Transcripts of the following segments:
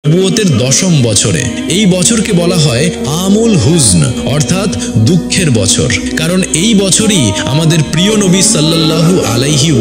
নবুয়তের 10ম বছরে। এই বছরকে বলা হয় আমুল হুজন, অর্থাৎ দুঃখের বছর। কারণ এই বছরই আমাদের প্রিয় নবী সাল্লাল্লাহু আলাইহি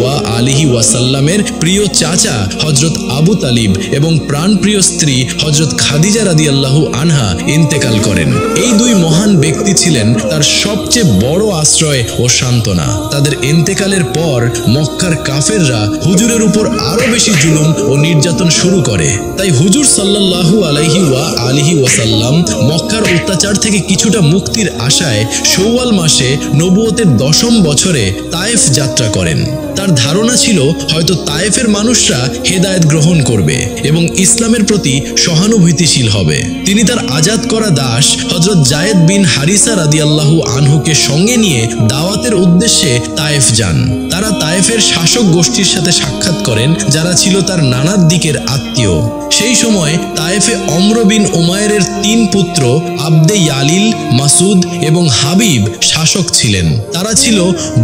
ওয়াসাল্লামের প্রিয় চাচা হযরত আবু তালিব এবং প্রাণপ্রিয় স্ত্রী হযরত খাদিজা রাদিয়াল্লাহু আনহা ইন্তেকাল করেন। এই দুই মহান ব্যক্তি ছিলেন তার সবচেয়ে বড় আশ্রয় ও সান্ত্বনা। তাদের ইন্তেকালের পর মক্কার কাফেররা হুজুরের উপর আরো বেশি জুলুম ও নির্যাতন শুরু করে। তাই হুজুর সাল্লাল্লাহু আলাইহি ওয়াসাল্লাম মক্কার অত্যাচার থেকে কিছুটা মুক্তির আশায় শওয়াল মাসে নবুয়তের 10ম বছরে তায়েফ যাত্রা করেন। তার ধারণা ছিল হয়তো তায়েফের মানুষরা হেদায়েত গ্রহণ করবে এবং ইসলামের প্রতি সহানুভূতিশীল হবে। তিনি তার আজাদ করা দাস হযরত যায়েদ বিন হারিসা রাদিয়াল্লাহু আনহুকে সঙ্গে নিয়ে দাওয়াতের উদ্দেশ্যে তায়েফ যান। তারা তায়েফের শাসক গোষ্ঠীর সাথে সাক্ষাৎ করেন, যারা ছিল তার নানার দিকের আত্মীয়। সেই সময় তায়েফে অমর বিন উমায়েরের 3 পুত্র আবদে ইয়ালিল, মাসুদ এবং হাবিব শাসক ছিলেন। তারা ছিল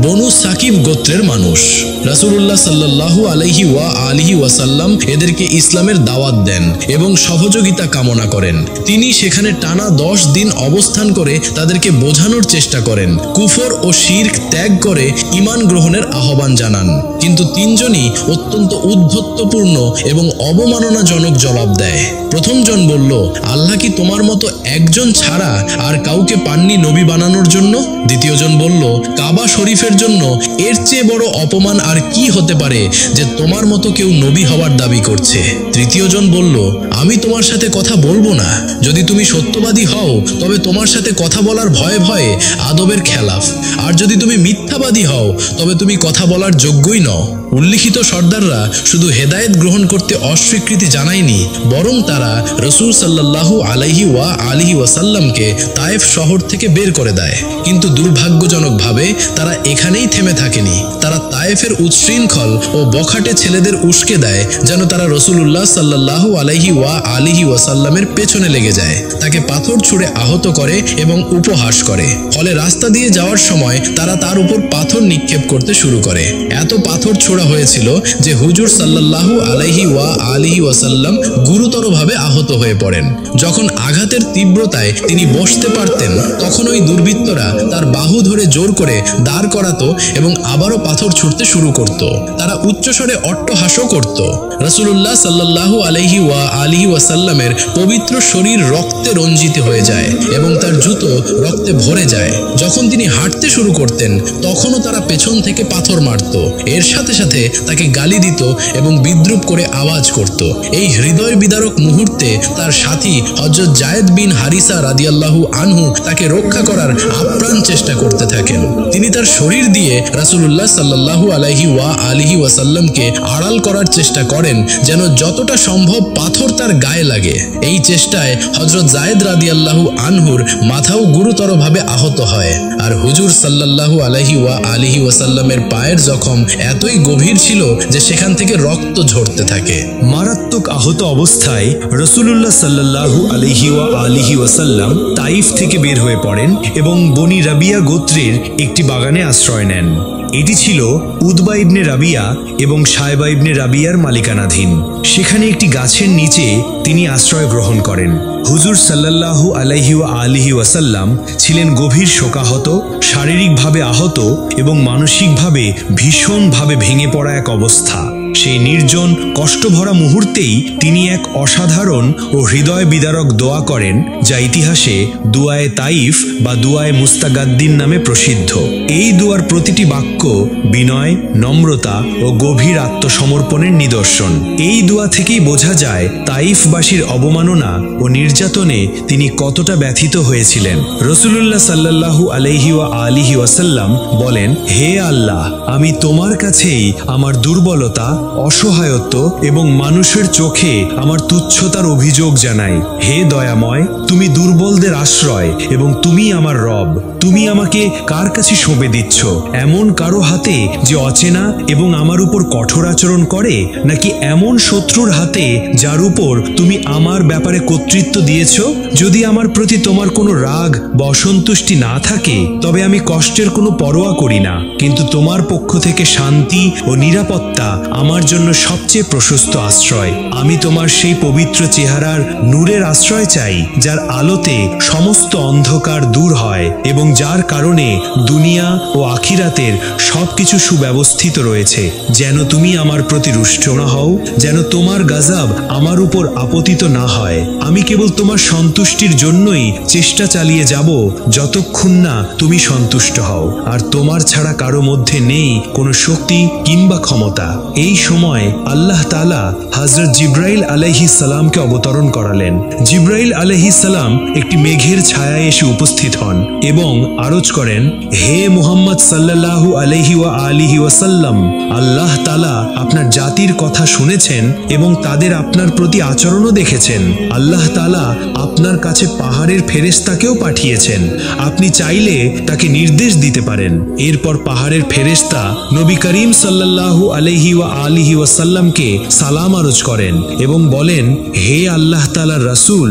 বনু সাকিব গোত্রের মানুষ। রাসূলুল্লাহ সাল্লাল্লাহু আলাইহি ওয়াসাল্লাম এদেরকে ইসলামের দাওয়াত দেন এবং সহযোগিতা কামনা করেন। তিনি সেখানে টানা 10 দিন অবস্থান করে তাদেরকে বোঝানোর চেষ্টা করেন, কুফর ও শিরক ত্যাগ করে ঈমান গ্রহণের আহ্বান জানান। কিন্তু 3 জনই অত্যন্ত উদ্ধত্যপূর্ণ এবং অবমাননাজনক জবাব দেয়। প্রথম জন বলল, আল্লাহ কি তোমার মতো একজন ছাড়া আর কাউকে পাননি নবী বানানোর জন্য? দ্বিতীয় জন বলল, কাবা শরীফের জন্য এর চেয়ে বড় অপমান আর কি হতে পারে যে তোমার মতো কেউ নবী হওয়ার দাবি করছে? তৃতীয় জন বলল, আমি তোমার সাথে কথা বলবো না। যদি তুমি সত্যবাদী হও তবে তোমার সাথে কথা বলার ভয়ে ভয়ে আদবের খেলাফ, আর যদি তুমি মিথ্যাবাদী হও তবে তুমি কথা বলার যোগ্যই নও। উল্লিখিত সর্দাররা শুধু হেদায়েত গ্রহণ করতে অস্বীকৃতি জানায়নি, বরং তারা রাসূল সাল্লাল্লাহু আলাইহি ওয়াসাল্লামকে তায়েফ শহর থেকে বের করে দেয়। কিন্তু দুর্ভাগ্যজনকভাবে তারা এখানেই থেমে থাকেনি। তারা তায়েফের উচ্ছৃঙ্খল ও বখাটে ছেলেদের উস্কে দেয় যেন তারা রাসূলুল্লাহ সাল্লাল্লাহু আলাইহি ওয়াসাল্লামের পেছনে লেগে যায়, তাকে পাথর ছুঁড়ে আহত করে এবং উপহাস করে। ফলে রাস্তা দিয়ে যাওয়ার সময় তারা তার উপর পাথর নিক্ষেপ করতে শুরু করে। এত পাথর ছোড়া হয়েছিল যে হুজুর সাল্লাল্লাহু আলাইহি ওয়াসাল্লাম গুরুতরভাবে আহত হয়ে পড়েন। যখন আঘাতের তীব্রতায় তিনি বসতে পারতেন, তখন ওই দুর্বৃত্তরা তার বাহু ধরে জোর করে দাঁড় করাতো এবং আবারও পাথর ছুঁড়তে শুরু করত। তারা উচ্চস্বরে অট্টহাসও করত। রাসূলুল্লাহ সাল্লাল্লাহু আলাইহি ওয়াসাল্লামের পবিত্র শরীর রক্তে রঞ্জিত হয়ে যায় এবং তার জুতো রক্তে ভরে যায়। যখন তিনি হাঁটতে শুরু করতেন, তখনও তারা পেছন থেকে পাথর মারত। এর সাথে সাথে তাকে গালি দিত এবং বিদ্রূপ করে আওয়াজ করত। এই হৃদয় বিদারক মুহূর্তে তার সাথী হযরত যায়েদ বিন হারিসা রাদিয়াল্লাহু আনহু তাকে রক্ষা করার আপ্রাণ চেষ্টা করতে থাকেন। তিনি তার শরীর দিয়ে রাসূলুল্লাহ সাল্লাল্লাহু আলাইহি ওয়াসাল্লামকে আড়াল করার চেষ্টা করেন যেন যতটা সম্ভব পাথর তার গায়ে লাগে। এই চেষ্টায় হযরত যায়েদ রাদিয়াল্লাহু আনহুর মাথাও গুরুতরভাবে আহত হয়। আর হুজুর সাল্লাল্লাহু আলাইহি ওয়াসাল্লামের পায়ের জখম এতই গভীর ছিল যে সেখান থেকে রক্ত ঝরতে থাকে। মারাত্মক আহত অবস্থায় রাসূলুল্লাহ সাল্লাল্লাহু আলাইহি ওয়াসাল্লাম তাইফ থেকে বের হয়ে পড়েন এবং বনি রাবিয়া গোত্রের একটি বাগানে আশ্রয় নেন। এটি ছিল উদবা ইবনে রাবিয়া এবং সায়বা ইবনে রাবিয়ার মালিকানাধীন। সেখানে একটি গাছের নিচে তিনি আশ্রয় গ্রহণ করেন। হুজুর সাল্লাল্লাহু আলাইহি ওয়াসাল্লাম ছিলেন গভীর শোকাহত, শারীরিকভাবে আহত এবং মানসিকভাবে ভীষণভাবে ভেঙে পড়া এক অবস্থা। সেই নির্জন কষ্টভরা মুহূর্তেই তিনি এক অসাধারণ ও হৃদয় বিদারক দোয়া করেন, যা ইতিহাসে দুআয়ে তাইফ বা দুআয়ে মুস্তাগাদ্দিন নামে প্রসিদ্ধ। এই দোয়ার প্রতিটি বাক্য বিনয়, নম্রতা ও গভীর আত্মসমর্পণের নিদর্শন। এই দোয়া থেকেই বোঝা যায় তাইফবাসীর অবমাননা ও নির্যাতনে তিনি কতটা ব্যথিত হয়েছিলেন। রাসূলুল্লাহ সাল্লাল্লাহু আলাইহি ওয়াসাল্লাম বলেন, হে আল্লাহ, আমি তোমার কাছেই আমার দুর্বলতা, অসহায়ত্ব এবং মানুষের চোখে আমার তুচ্ছতার অভিযোগ জানাই। হে দয়াময়, তুমি দুর্বলদের আশ্রয় এবং তুমি আমার রব। তুমি আমাকে কার কাছে সঁপে দিচ্ছ? এমন কারো হাতে যে অচেনা এবং আমার উপর কঠোর আচরণ করে, নাকি এমন শত্রুর হাতে যার উপর তুমি আমার ব্যাপারে কর্তৃত্ব দিয়েছ? যদি আমার প্রতি তোমার কোনো রাগ বা অসন্তুষ্টি না থাকে, তবে আমি কষ্টের কোনো পরোয়া করি না, কিন্তু তোমার পক্ষ থেকে শান্তি ও নিরাপত্তা আমার জন্য সবচেয়ে প্রশস্ত আশ্রয়। আমি তোমার সেই পবিত্র চেহারার নূরের আশ্রয় চাই, যার আলোতে সমস্ত অন্ধকার দূর হয় এবং যার কারণে দুনিয়া ও আখিরাতের সবকিছু সুব্যবস্থিত রয়েছে। যেন তুমি আমার প্রতি রুষ্ট না হও, যেন তোমার গজব আমার উপর আপতিত না হয়। আমি কেবল তোমার সন্তুষ্টির জন্যই চেষ্টা চালিয়ে যাব যতক্ষণ না তুমি সন্তুষ্ট হও, আর তোমার ছাড়া কারো মধ্যে নেই কোনো শক্তি কিংবা ক্ষমতা। এই সময় আল্লাহ তাআলা হযরত জিবরাইল আলাইহিস সালামকে অবতরণ করালেন। জিবরাইল আলাইহিস সালাম একটি মেঘের ছায়ায় এসে উপস্থিত হন এবং আরজ করেন, হে মুহাম্মদ সাল্লাল্লাহু আলাইহি ওয়া আলিহি ওয়াসাল্লাম, আল্লাহ তাআলা আপনার জাতির কথা শুনেছেন এবং তাদের আপনার প্রতি আচরণও দেখেছেন। আল্লাহ তাআলা আপনার কাছে পাহাড়ের ফেরেশতাকেও পাঠিয়েছেন। আপনি চাইলে তাকে নির্দেশ দিতে পারেন। এরপর পাহাড়ের ফেরেশতা নবী করিম সাল্লাল্লাহু আলাইহি ওয়া আলিহি ওয়াসাল্লামকে সালাম আরজ করেন এবং বলেন, হে আল্লাহ তাআলার রাসূল,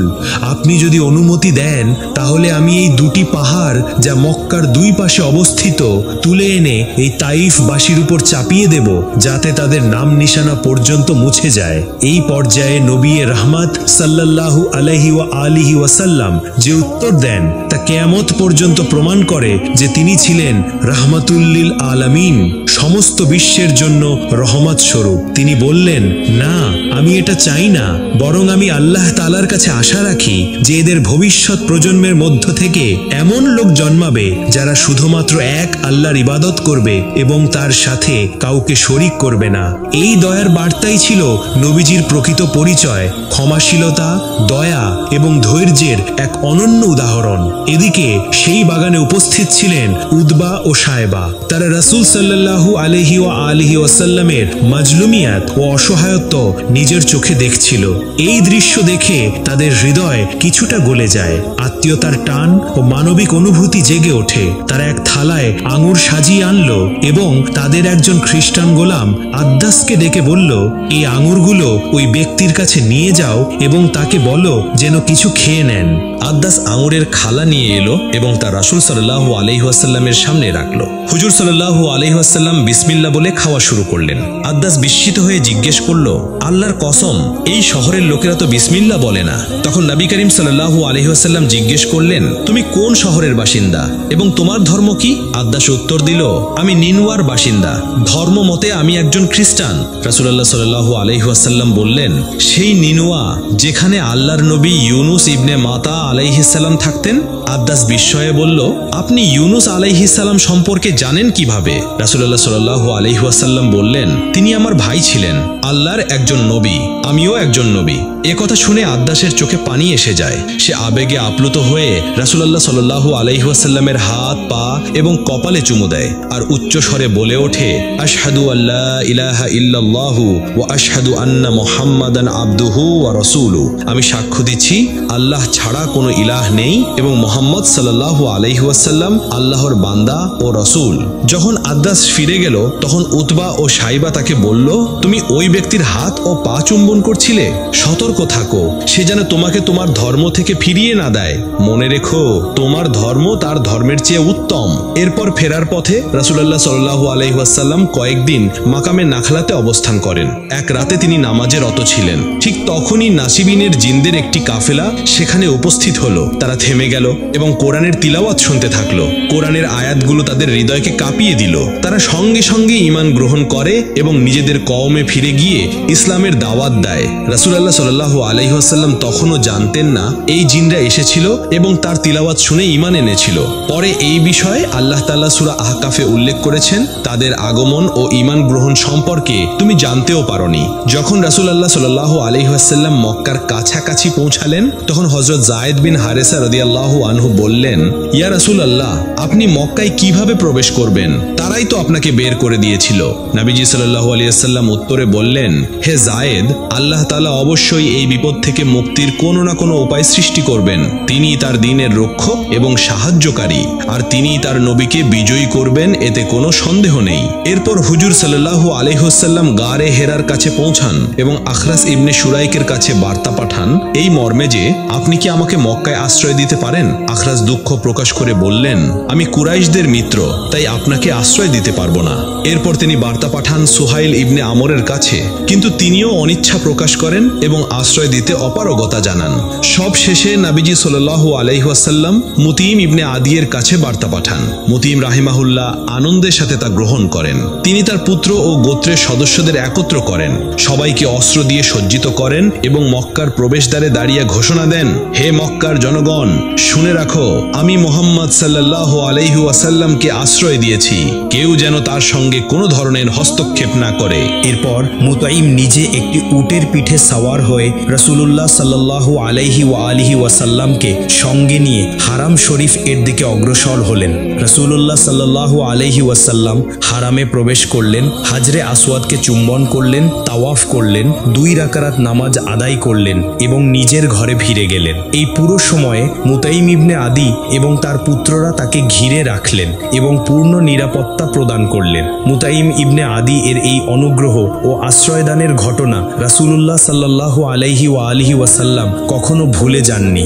আপনি যদি অনুমতি দেন তাহলে আমি এই দুটি পাহাড় যা মক্কার দুই পাশে অবস্থিত তুলে এনে এই তাইফবাসীর উপর চাপিয়ে দেব, যাতে তাদের নাম নিশানা পর্যন্ত মুছে যায়। এই পর্যায়ে নবী রাহমাত সাল্লাল্লাহু আলাইহি ওয়া আলিহি ওয়াসাল্লাম যে উত্তর দেন তা কিয়ামত পর্যন্ত প্রমাণ করে যে তিনি ছিলেন রাহমাতুল লিল আলামিন, সমস্ত বিশ্বের জন্য রহমত স্বরূপ। তিনি বললেন, না, আমি এটা চাই না, বরং আমি আল্লাহ তাআলার কাছে আশা রাখি যে এদের ভবিষ্যৎ প্রজন্মের মধ্য থেকে এমন লোক জন্মাবে যারা শুধুমাত্র এক আল্লাহর ইবাদত করবে এবং তার সাথে কাউকে শরীক করবে না। এই দয়ার বার্তাই ছিল নবীজির প্রকৃত পরিচয়, ক্ষমাশীলতা, দয়া এবং ধৈর্যের এক অনন্য উদাহরণ। এদিকে সেই বাগানে উপস্থিত ছিলেন উদবা ও সায়বা। তারা রাসূল সাল্লাল্লাহু আলাইহি ওয়া আলিহি ওয়াসাল্লামের মাজলুমিয়াত ও অসহায়ত্ব নিজের চোখে দেখছিল। এই দৃশ্য দেখে তাদের হৃদয় কিছুটা গলে যায়, আত্মীয়তার টান ও মানবিক অনুভূতি জেগে ওঠে। তারা এক থালায় আঙুর সাজিয়ে আনলো এবং তাদের একজন খ্রিস্টান গোলাম আদ্দাসকে ডেকে বলল, এই আঙুরগুলো ওই ব্যক্তির কাছে নিয়ে যাও এবং তাকে বলো যেন কিছু খেয়ে নেন। আদ্দাস আঙুরের খালা নিয়ে এলো এবং তা রাসূল সাল্লাল্লাহু আলাইহি ওয়াসাল্লামের সামনে রাখলো। হুজুর সাল্লাল্লাহু আলাইহি ওয়াসাল্লাম বিসমিল্লাহ বলে খাওয়া শুরু করলেন। আদ্দাস বিস্মিত হয়ে জিজ্ঞেস করলো, আল্লাহর কসম, এই শহরের লোকেরা তো বিসমিল্লাহ বলে না। তখন নবী করিম সাল্লাল্লাহু আলাইহি ওয়াসাল্লাম জিজ্ঞেস করলেন, তুমি কোন শহরের বাসিন্দা এবং তোমার ধর্ম কি? আদ্দাস উত্তর দিল, আমি নিনওয়ার বাসিন্দা, ধর্ম মতে আমি একজন খ্রিস্টান। রাসূলুল্লাহ সাল্লাল্লাহু আলাইহি ওয়াসাল্লাম বললেন, সেই নিনওয়া যেখানে আল্লাহর নবী ইউনুস ইবনে মাতা আলাইহিস সালাম থাকতেন? আদ্দাস বিস্ময়ে বলল, আপনি ইউনুস আলাইহিস সালাম সম্পর্কে জানেন কিভাবে? রাসূলুল্লাহ সাল্লাল্লাহু আলাইহি ওয়াসাল্লাম বললেন, তিনি আমার ভাই ছিলেন, আল্লাহর একজন নবী, আমিও একজন নবী। এ কথা শুনে আদ্দাসের চোখে পানি এসে যায়। সে আবেগে আপ্লুত হয়ে রাসূলুল্লাহ সাল্লাল্লাহু আলাইহি ওয়াসাল্লামের হাত, পা এবং কপালে চুমু দেয় আর উচ্চ স্বরে বলে ওঠে, আশহাদু আল্লা ইলাহা ইল্লাল্লাহু ওয়া আশহাদু আন্না মুহাম্মাদান আবদুহু ওয়া রাসূলুহু। আমি সাক্ষ্য দিচ্ছি আল্লাহ ছাড়া কোনো ইলাহ নেই এবং মুহাম্মদ সাল্লাল্লাহু আলাইহি ওয়াসাল্লাম আল্লাহর বান্দা ও রাসূল। যখন আদ্দাস ফিরে গেল তখন উতবা ও সাইবা তাকে বলল, তুমি ওই ব্যক্তির হাত ও পা চুম্বন করছিলে, সতর্ক থাকো, সে যেন তোমাকে তোমার ধর্ম থেকে ফিরিয়ে না দেয়। মনে রেখো, তোমার ধর্ম তার ধর্মের চেয়ে উত্তম। এরপর ফেরার পথে রাসূলুল্লাহ সাল্লাল্লাহু আলাইহি ওয়াসাল্লাম কয়েকদিন মাকামে নাখলাতে অবস্থান করেন। এক রাতে তিনি নামাজে রত ছিলেন। ঠিক তখনই নাসিবিনের জিনদের একটি কাফেলা সেখানে উপস্থিত হলো। তারা থেমে গেল এবং কোরআনের তিলাওয়াত শুনতে থাকলো। কোরআনের আয়াতগুলো তাদের হৃদয়কে কাঁপিয়ে দিল। তারা সঙ্গে সঙ্গে ঈমান গ্রহণ করে এবং নিজেদের কওমে ফিরে গিয়ে ইসলামের দাওয়াত দেয়। রাসূলুল্লাহ সাল্লাল্লাহু আলাইহি ওয়াসাল্লাম তখনও জানতেন না এই জিনরা এসেছিল এবং তার তিলাওয়াত শুনে ঈমান এনেছিল। পরে এই বিষয়ে আল্লাহ তাআলা সূরা আহকাফে উল্লেখ করেছেন, তাদের আগমন ও ঈমান গ্রহণ সম্পর্কে তুমি জানতেও পারোনি। যখন রাসূলুল্লাহ সাল্লাল্লাহু আলাইহি ওয়াসাল্লাম মক্কার কাছাকাছি পৌঁছালেন তখন হযরত যায়েদ বিন হারেসা রাদিয়াল্লাহু আনহু বললেন, ইয়া রাসূলুল্লাহ, আপনি মক্কায় কিভাবে প্রবেশ করবেন? তারাই তো আপনাকে বের করে দিয়েছিল। নবীজি সাল্লাল্লাহু আলাইহি ওয়াসাল্লাম উত্তরে বললেন, হে যায়েদ, আল্লাহ তাআলা অবশ্যই এই বিপদ থেকে মুক্তির কোনো না কোনো উপায় সৃষ্টি করবেন। তিনি তার দ্বীনের রক্ষক এবং সাহায্যকারী, আর তিনি তার নবীকে বিজয়ী করবেন, এতে কোনো সন্দেহ নেই। এরপর হুজুর সাল্লাল্লাহু আলাইহি ওয়াসাল্লাম গারে হেরার কাছে পৌঁছান এবং আখরাস ইবনে শুরাইকের কাছে বার্তা পাঠান। পাঠান এই মর্মে যে, আপনি কি আমাকে মক্কায় আশ্রয় দিতে পারেন? আখরাজ দুঃখ প্রকাশ করে বললেন, আমি কুরাইশদের মিত্র, তাই আপনাকে আশ্রয় দিতে পারবো না। এরপর তিনি বার্তা পাঠান সুহাইল ইবনে আমরের কাছে, কিন্তু তিনিও অনিচ্ছা প্রকাশ করেন এবং আশ্রয় দিতে অপারগতা জানান। সব শেষে নবীজি সাল্লাল্লাহু আলাইহি ওয়াসাল্লাম মুতিম ইবনে আদিয়ের কাছে বার্তা পাঠান। মুতিম রাহিমাহুল্লাহ আনন্দের সাথে তা গ্রহণ করেন। তিনি তার পুত্র ও গোত্রের সদস্যদের একত্র করেন, সবাইকে অস্ত্র দিয়ে সজ্জিত করেন এবং মক্কার প্রবেশদ্বারে দাঁড়িয়ে ঘোষণা দেন, হে মক্কার জনগণ, শুনে রাখো, আমি মুহাম্মদ সাল্লাল্লাহু আলাইহি ওয়াসাল্লামকে আশ্রয় দিয়েছি, কেউ যেন তার সঙ্গে কোনো ধরনের হস্তক্ষেপ না করে। এরপর মুতাইম নিজে একটি উটের পিঠে সাওয়ার হয়ে রাসূলুল্লাহ সাল্লাল্লাহু আলাইহি ওয়া আলিহি ওয়াসাল্লামকে সঙ্গে নিয়ে হারাম শরীফ এর দিকে অগ্রসর হলেন। রাসূলুল্লাহ সাল্লাল্লাহু আলাইহি ওয়াসাল্লাম হারামে প্রবেশ করলেন, হাজরে আসওয়াদকে চুম্বন করলেন, তাওয়াফ করলেন, 2 রাকাত নামাজ আদায় করলেন এবং নিজের ঘরে ফিরে গেলেন। এই পুরো সময়ে মুতাইম ইবনে আদি এবং তার পুত্ররা তাকে ঘিরে রাখলেন এবং পূর্ণ নিরাপত্তা প্রদান করলেন। মুতাইম ইবনে আদি এর এই অনুগ্রহ ও আশ্রয়দানের ঘটনা রাসূলুল্লাহ সাল্লাল্লাহু আলাইহি ওয়া আলিহি ওয়াসাল্লাম কখনো ভুলে যাননি।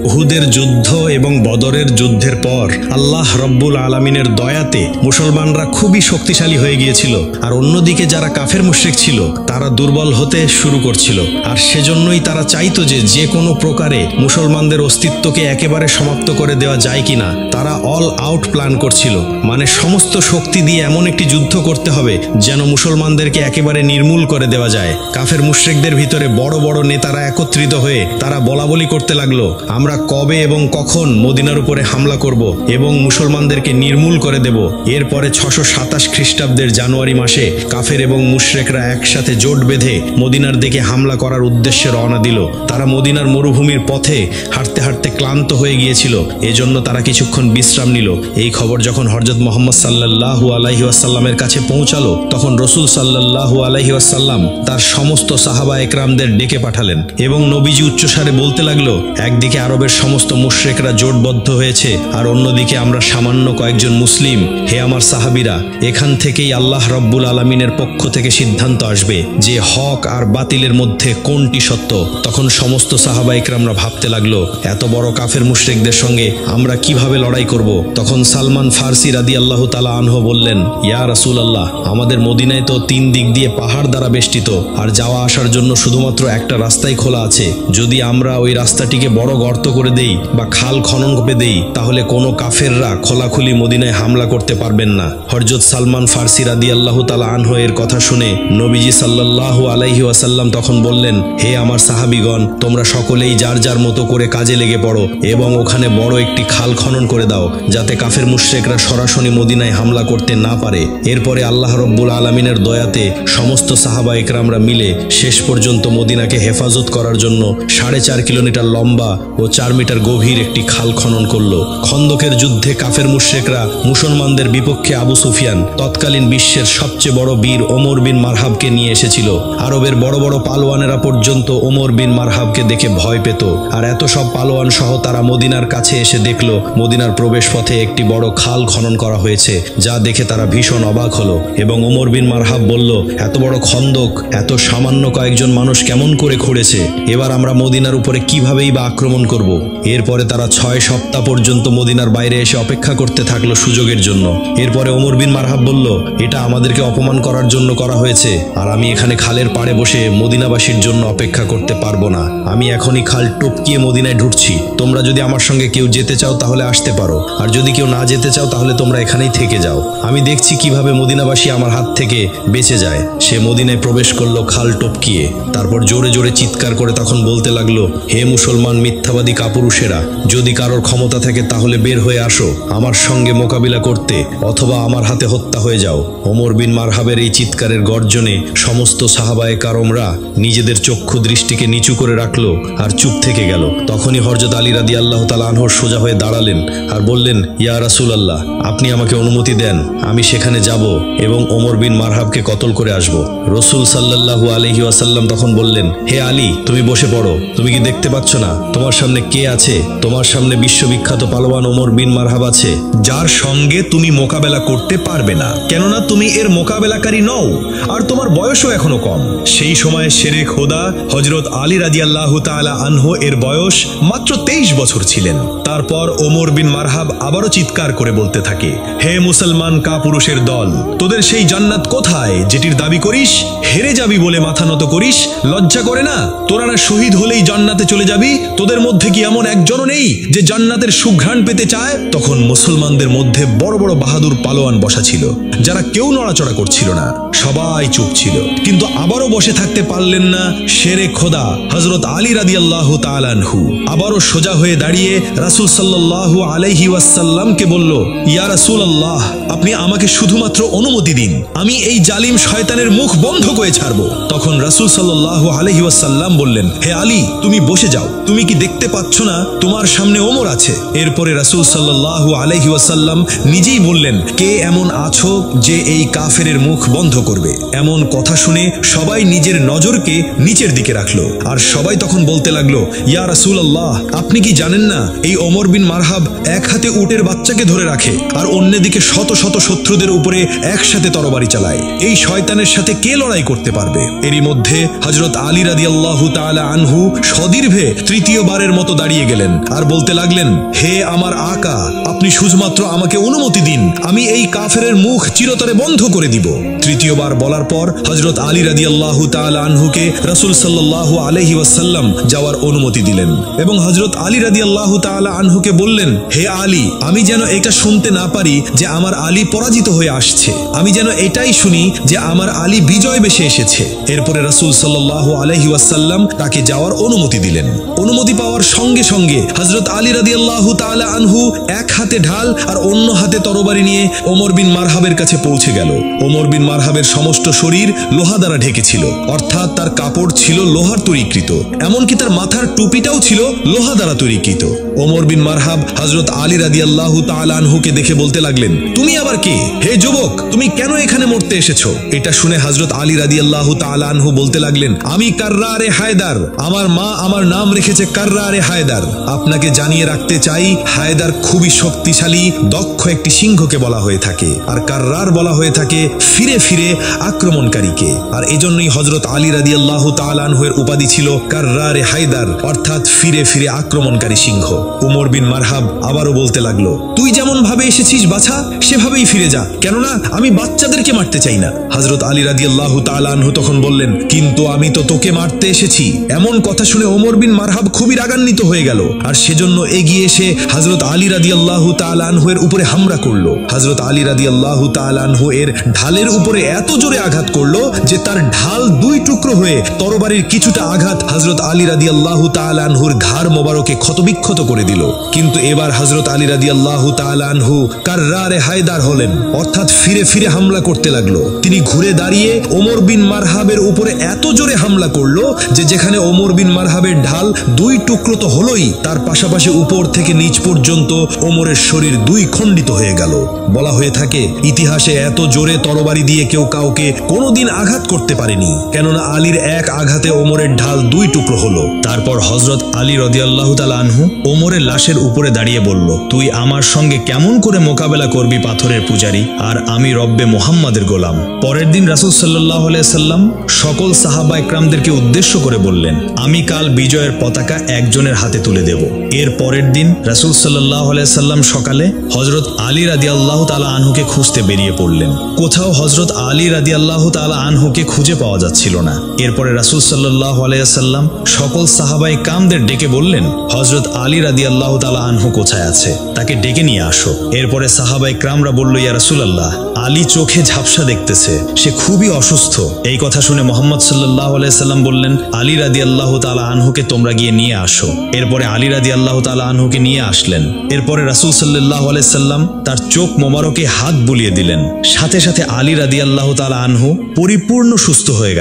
উহুদের যুদ্ধ এবং বদরের যুদ্ধের পর আল্লাহ রব্বুল আলামিনের দয়াতে মুসলমানরা খুবই শক্তিশালী হয়ে গিয়েছিল, আর অন্যদিকে যারা কাফের মুশরিক ছিল তারা দুর্বল হতে শুরু করছিল। আর সেজন্যই তারা চাইতো যে কোনো প্রকারে মুসলমানদের অস্তিত্বকে একেবারে সমাপ্ত করে দেওয়া যায় কিনা। তারা অল আউট প্ল্যান করছিল, মানে সমস্ত শক্তি দিয়ে এমন একটি যুদ্ধ করতে হবে যেন মুসলমানদেরকে একেবারে নির্মূল করে দেওয়া যায়। কাফের মুশরিকদের ভিতরে বড় বড় নেতারা একত্রিত হয়ে তারা বলাবলি করতে লাগলো, আমরা কবে এবং কখন মদিনার উপরে হামলা করব এবং মুসলমানদেরকে নির্মূল করে দেব। এরপরে 627 খ্রিস্টাব্দের জানুয়ারি মাসে কাফের এবং মুশরিকরা একসাথে জোট বেঁধে মদিনার দিকে হামলা করার উদ্দেশ্যে রওনা দিল। তারা মদিনার মরুভূমির পথে হাঁটতে হাঁটতে ক্লান্ত হয়ে গিয়েছিল, এজন্য তারা কিছুক্ষণ বিশ্রাম নিল। এই খবর যখন হযরত মুহাম্মদ সাল্লাল্লাহু আলাইহি ওয়াসাল্লামের কাছে পৌঁছালো, তখন রাসূল সাল্লাল্লাহু আলাইহি ওয়াসাল্লাম তার সমস্ত সাহাবা একরামদের ডেকে পাঠালেন এবং নবীজি উচ্চস্বরে বলতে লাগলো, একদিকে আরবের সমস্ত মুশরিকরা জোটবদ্ধ হয়েছে আর অন্যদিকে আমরা সামান্য কয়েকজন মুসলিম। হে আমার সাহাবীরা, এখান থেকেই আল্লাহ রব্বুল আলামিনের পক্ষ থেকে সিদ্ধান্ত আসবে যে হক আর বাতিলের মধ্যে কোনটি সত্য। তখন সমস্ত সাহাবা ইকরামরা ভাবতে লাগলো, এত বড় কাফের মুশরিকদের সঙ্গে আমরা কিভাবে লড়াই করব। তখন সালমান ফারসি রাদিয়াল্লাহু তাআলা আনহু বললেন, ইয়া রাসূলুল্লাহ, আমাদের মদিনায় তো 3 দিক দিয়ে পাহাড় দ্বারা বেষ্টিত, আর যাওয়া আসার জন্য শুধুমাত্র একটা রাস্তাই খোলা আছে। যদি আমরা ওই রাস্তাটিকে বড় গর্ত করে দেই বা খাল খনন করে দেই, তাহলে কোনো কাফেররা খোলাখুলি মদিনায় হামলা করতে পারবেন না। হযরত সালমান ফারসি রাদিয়াল্লাহু তাআলা আনহু এর কথা শুনে নবীজি সাল্লাল্লাহু আলাইহি ওয়াসাল্লাম তখন বললেন, হে আমার সাহাবীগণ, তোমরা সকলেই যার যার মতো করে কাজে লেগে পড়ো এবং ওখানে বড় একটি খাল খনন করে দাও, যাতে কাফের মুশরিকরা সরাসরি মদিনায় হামলা করতে না পারে। এরপরে আল্লাহ রব্বুল আলামিনের দয়াতে সমস্ত সাহাবা একরামরা মিলে শেষ পর্যন্ত মদিনাকে হেফাজত করার জন্য 4.5 কিলোমিটার লম্বা ও 4 মিটার গভীর একটি খাল খনন করল। খন্দকের যুদ্ধে কাফের মুশরিকরা মুসলমানদের বিপক্ষে আবু সুফিয়ান তৎকালীন বিশ্বের সবচেয়ে বড় বীর ওমর বিন মারহাবকে নিয়ে এসেছিল। আরবের বড় বড় পালোয়ানেরা পর্যন্ত ওমর বিন মারহাবকে দেখে ভয় পেত, আর এত সব পালোয়ান সহ তারা মদিনার কাছে এসে দেখল মদিনার প্রবেশ পথে একটি বড় খাল খনন করা হয়েছে, যা দেখে তারা ভীষণ অবাক হলো এবং ওমর বিন মারহাব বলল, এত বড় খন্দক এত সামান্য কয়েকজন মানুষ কেমন করে খুঁড়েছে, এবার আমরা মদিনার উপরে কিভাবেই বা আক্রমণ করব। এরপরে তারা 6 সপ্তাহ পর্যন্ত মদিনার বাইরে এসে অপেক্ষা করতে থাকলো সুযোগের জন্য। এরপরে ওমর বিন মারহাব বলল, এটা আমাদেরকে অপমান করার জন্য করা হয়েছে, আর আমি এখানে খালের পাড়ে বসে মদিনাবাসীর জন্য অপেক্ষা করতে পারবো না। আমি এখনই খাল টপকিয়ে মদিনায় ঢুকছি। তোমরা যদি আমার সঙ্গে কেউ যেতে চাও তাহলে আসতে পারো, আর যদি কেউ না যেতে চাও তাহলে তোমরা এখানেই থেকে যাও। আমি দেখছি কিভাবে মদিনাবাসী আমার হাত থেকে বেঁচে যায়। সে মদিনায় প্রবেশ করলো খাল টপকিয়ে, তারপর জোরে জোরে চিৎকার করে তখন বলতে লাগলো, হে মুসলমান মিথ্যাবাদী কাপুরুষেরা, যদি কারোর ক্ষমতা থাকে তাহলে বের হয়ে আসো আমার সঙ্গে মোকাবিলা করতে, অথবা আমার হাতে হত্যা হয়ে যাও। ওমর বিন মারহাবের এই চিৎকারের গর্জনে সমস্ত সাহাবায়ে কারামরা নিজেদের চক্ষু দৃষ্টিকে নিচু করে রাখলো আর চুপ থেকে গেল। তখনই হযরত আলী রাদিয়াল্লাহু তাআলা আনহু সোজা হয়ে দাঁড়ালেন আর বললেন, ইয়া রাসূলুল্লাহ, আপনি আমাকে অনুমতি দেন, আমি সেখানে যাব এবং ওমর বিন মারহাবকে কতল করে আসব। রাসূল সাল্লাল্লাহু আলাইহি ওয়াসাল্লাম তখন বললেন, হে আলী, তুমি বসে পড়ো। তুমি কি দেখতে পাচ্ছ না তোমার সামনে সামনে কে আছে? তোমার সামনে বিশ্ববিখ্যাত পালোয়ান ওমর বিন মারহাব আছে, যার সঙ্গে তুমি মোকাবেলা করতে পারবে না, কেননা তুমি এর মোকাবেলাকারী নও আর তোমার বয়সও এখনো কম। সেই সময় শেরে খোদা হযরত আলী রাদিয়াল্লাহু তাআলা আনহু এর বয়স মাত্র 23 বছর ছিলেন। তারপর ওমর বিন মারহাব আবারও চিৎকার করে বলতে থাকে, হে মুসলমান কাপুরুষের দল, তোদের সেই জান্নাত কোথায় যেটির দাবি করিস? হেরে যাবি বলে মাথা নত করিস, লজ্জা করে না? তোরা না শহীদ হলেই জান্নাতে চলে যাবি? তোদের মধ্যে কি এমন একজনও নেই যে জান্নাতের সুঘ্রাণ পেতে চায়? তখন মুসলমানদের মধ্যে বড় বড় বাহাদুর পালোয়ান বসা ছিল, যারা কেউ নড়াচড়া করছিল না, সবাই চুপ ছিল। কিন্তু আবারও বসে থাকতে পারলেন না শেরে খোদা হযরত আলী রাদিয়াল্লাহু তাআলা আনহু। আবারও সোজা হয়ে দাঁড়িয়ে রাসূল সাল্লাল্লাহু আলাইহি ওয়াসাল্লামকে বলল, ইয়া রাসূলুল্লাহ, আপনি আমাকে শুধুমাত্র অনুমতি দিন, আমি এই জালিম শয়তানের মুখ বন্ধ করে ছাড়বো। তখন রাসূল সাল্লাল্লাহু আলাইহি ওয়াসাল্লাম বললেন, হে আলী, তুমি বসে যাও, তুমি কি দেখতে পাচ্ছ না তোমার সামনে ওমর আছে? এরপরে রাসূল সাল্লাল্লাহু আলাইহি ওয়াসাল্লাম নিজেই বললেন, কে এমন আছো যে এই কাফেরের মুখ বন্ধ করবে? এমন কথা শুনে সবাই নিজের নজরকে নিচের দিকে রাখলো, আর সবাই তখন বলতে লাগলো, ইয়া রাসূলুল্লাহ, আপনি কি জানেন না এই ওমর বিন মারহাব এক হাতে উটের বাচ্চাকে ধরে রাখে আর অন্যদিকে শত শত শত্রুদের উপরে একসাথে তরবারি চালায়? এই শয়তানের সাথে কে লড়াই করতে পারবে? এরই মধ্যে হযরত আলী রাদিয়াল্লাহু তাআলা আনহু সদীর্ঘে তৃতীয়বারের মতো দাঁড়িয়ে গেলেন আর বলতে লাগলেন, হে আমার আকা, আপনি শুধুমাত্র আমাকে অনুমতি দিন, আমি এই কাফেরের মুখ চিরতরে বন্ধ করে দিব। তৃতীয়বার বলার পর হযরত আলী রাদিয়াল্লাহু তাআলা আনহুকে রাসূল সাল্লাল্লাহু আলাইহি ওয়াসাল্লাম যাওয়ার অনুমতি দিলেন এবং হযরত আলী রাদিয়াল্লাহু তাআলা আনহুকে বললেন, হে আলী, আমি যেন এটা শুনতে না পারি যে আমার আলী পরাজিত হয়ে আসছে, আমি যেন এটাই শুনি যে আমার আলী বিজয় বেশে এসেছে। এরপরে রাসূল সাল্লাল্লাহু আলাইহি ওয়াসাল্লাম তাকে যাওয়ার অনুমতি দিলেন। অনুমতি পাওয়ার সঙ্গে সঙ্গে হযরত আলী রাদিয়াল্লাহু তাআলা আনহু এক হাতে ঢাল আর অন্য হাতে তরবারি নিয়ে ওমর বিন মারহাবের কাছে পৌঁছে গেল। ওমর বিন মারহাবের সমস্ত শরীর লোহা দ্বারা ঢেকেছিল, অর্থাৎ তার কাপড় ছিল লোহার তৈরিকৃত, এমনকি তার মাথার টুপিটাও ছিল লোহা দ্বারা তৈরিকৃত। ওমর বিন মারহাব হযরত আলী রাদিয়াল্লাহু তাআলা আনহুকে দেখে বলতে লাগলেন, তুমি আবার কে? হে যুবক, তুমি কেন এখানে মরতে এসেছো? এটা শুনে হযরত আলী রাদিয়াল্লাহু তাআলা আনহু বলতে লাগলেন, আমি কাররারে হায়দার, আমার মা আমার নাম রেখেছে কাররারে হায়দার। আপনাকে জানিয়ে রাখতে চাই, হায়দার খুবই শক্তিশালী দক্ষ একটি সিংহকে বলা হয়ে থাকে, আর কাররার বলা হয়ে থাকে ফিরে ফিরে আক্রমণকারীকে। আর এজন্যই হযরত আলী রাদিয়াল্লাহু তাআলা আনহু এর উপাধি ছিল কাররারে হায়দার, অর্থাৎ ফিরে ফিরে আক্রমণকারী সিংহ। ওমর বিন মারহাব আবারও বলতে লাগলো, তুই যেমন ভাবে এসেছিস বাছা, সেভাবেই ফিরে যা, কেননা আমি বাচ্চাদেরকে মারতে চাই না। হযরত আলী রাদিয়াল্লাহু তাআলা আনহু তখন বললেন, কিন্তু আমি তো তোকে মারতে এসেছি। এমন কথা শুনে ওমর বিন মারহাব খুবই রাগান্বিত হয়ে গেল, আর সেজন্য এগিয়ে এসে হযরত আলী রাদিয়াল্লাহু তাআলা আনহু এর উপরে হামলা করলো। হযরত আলী রাদিয়াল্লাহু তাআলা আনহু এর ঢালের উপরে এত জোরে আঘাত করলো যে তার ঢাল দুই টুকরো হয়ে তরবারির কিছুটা আঘাত হযরত আলী রাদিয়াল্লাহু তাআলা আনহুর ঘাড় মোবারকে ক্ষতবিক্ষত করে দিল। কিন্তু এবার হযরত আলী রাদিয়াল্লাহু তাআলা আনহু কাররারে হায়দার হলেন, অর্থাৎ ফিরে ফিরে হামলা করতে লাগলো। তিনি ঘুরে দাঁড়িয়ে ওমর বিন মারহাবের উপরে এত জোরে হামলা করলো যে যেখানে ওমর বিন মারহাবের ঢাল দুই টুকরো তো হলোই, তার পাশাপাশি উপর থেকে নিচ পর্যন্ত ওমরের শরীর দুই খণ্ডিত হয়ে গেল। বলা হয়ে থাকে, ইতিহাসে এত জোরে তরবারি দিয়ে কেউ কাউকে কোনোদিন আঘাত করতে পারেনি, কেননা আলীর এক আঘাতে ওমরের ঢাল দুই টুকরো হলো। তারপর হযরত আলী রাদিয়াল্লাহু তাআলা আনহু ওমরের লাশের উপরে দাঁড়িয়ে বলল, তুই আমার সঙ্গে কেমন করে মোকাবেলা করবি পাথরের পূজারী, আর আমি রব্বে মুহাম্মাদের গোলাম। পরের দিন রাসূল সাল্লাল্লাহু আলাইহি সাল্লাম সকল সাহাবা ইকরামদেরকে উদ্দেশ্য করে বললেন, আমি কাল বিজয়ের পতাকা একজনের হাতে তুলে দেব। এর পরের দিন রাসূল সাল্লাল্লাহু আলাইহি সাল্লাম সকালে হযরত আলী রাদিয়াল্লাহু তাআলা আনহুকে খুঁজতে বেরিয়ে পড়লেন। কোথাও হযরত আলী রাদিয়াল্লাহু তাআলা আনহুকে খুঁজে পাওয়া যাচ্ছিল না। এরপরে রাসূল সাল্লাল্লাহু আলাইহি সাল্লাম সকল সাহাবায়ে কামদের ডেকে বললেন, হযরত আলী রাদিয়াল্লাহু তাআলা আনহু কোথায় আছে, তাকে ডেকে নিয়ে আসো। এরপরে সাহাবায়ে কিরামরা বলল, ইয়া রাসূলুল্লাহ, আলী চোখে ঝাপসা দেখতেছে, সে খুবই অসুস্থ। এই কথা শুনে মুহাম্মদ সাল্লাল্লাহু আলাইহি সাল্লাম বললেন, আলী রাদিয়াল্লাহু তাআলা আনহুকে তোমরা গিয়ে নিয়ে আসো। এরপরে আলী রাদিয়াল্লাহু তাআলা আনহুকে নিয়ে আসলেন। এরপরে রাসূল সাল্লাল্লাহু আলাইহি সাল্লাম তার চোখ মোবারকে হাত বুলিয়ে দিলেন, সাথে সাথে আলী রাদিয়াল্লাহু তাআলা আনহু পরিপূর্ণ সুস্থ হয়ে গেলেন।